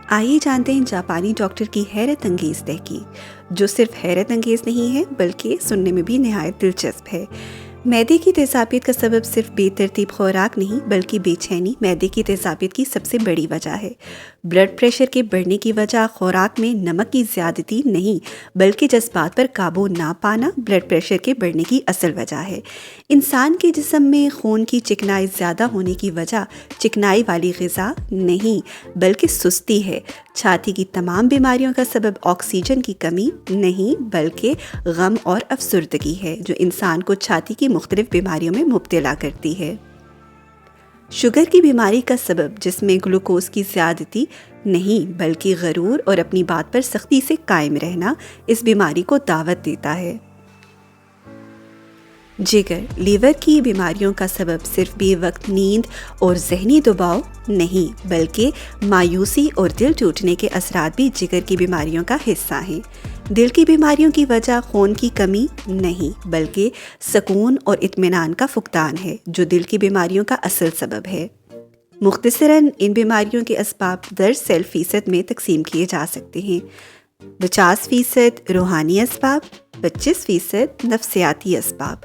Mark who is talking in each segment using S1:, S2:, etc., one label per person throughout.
S1: آئیے جانتے ہیں جاپانی ڈاکٹر کی حیرت انگیز تحقیق، جو صرف حیرت انگیز نہیں ہے بلکہ سننے میں بھی نہایت دلچسپ ہے۔ معدے کی تیزابیت کا سبب صرف بے ترتیب خوراک نہیں بلکہ بے چینی معدے کی تیزابیت کی سب سے بڑی وجہ ہے۔ بلڈ پریشر کے بڑھنے کی وجہ خوراک میں نمک کی زیادتی نہیں بلکہ جذبات پر قابو نہ پانا بلڈ پریشر کے بڑھنے کی اصل وجہ ہے۔ انسان کے جسم میں خون کی چکنائی زیادہ ہونے کی وجہ چکنائی والی غذا نہیں بلکہ سستی ہے۔ چھاتی کی تمام بیماریوں کا سبب آکسیجن کی کمی نہیں بلکہ غم اور افسردگی ہے، جو انسان کو چھاتی کی مختلف بیماریوں میں مبتلا کرتی ہے۔ شوگر کی بیماری کا سبب جس میں گلوکوز کی زیادتی نہیں بلکہ غرور اور اپنی بات پر سختی سے قائم رہنا اس بیماری کو دعوت دیتا ہے۔ جگر، لیور کی بیماریوں کا سبب صرف بے وقت نیند اور ذہنی دباؤ نہیں بلکہ مایوسی اور دل ٹوٹنے کے اثرات بھی جگر کی بیماریوں کا حصہ ہیں۔ دل کی بیماریوں کی وجہ خون کی کمی نہیں بلکہ سکون اور اطمینان کا فقدان ہے، جو دل کی بیماریوں کا اصل سبب ہے۔ مختصراً ان بیماریوں کے اسباب 10% میں تقسیم کیے جا سکتے ہیں۔ 50% روحانی اسباب، 25% نفسیاتی اسباب،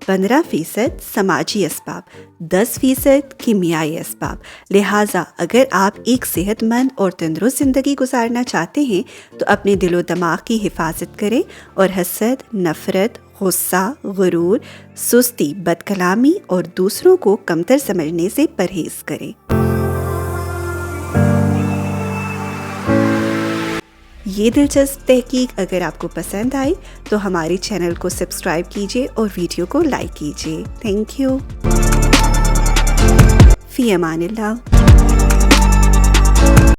S1: 15% سماجی اسباب، 10% کیمیائی اسباب۔ لہٰذا اگر آپ ایک صحت مند اور تندرست زندگی گزارنا چاہتے ہیں تو اپنے دل و دماغ کی حفاظت کریں اور حسد، نفرت، غصہ، غرور، سستی، بد کلامی اور دوسروں کو کمتر سمجھنے سے پرہیز کریں۔ یہ دلچسپ تحقیق اگر آپ کو پسند آئی تو ہمارے چینل کو سبسکرائب کیجیے اور ویڈیو کو لائک کیجیے۔ Thank you. فی امان اللہ۔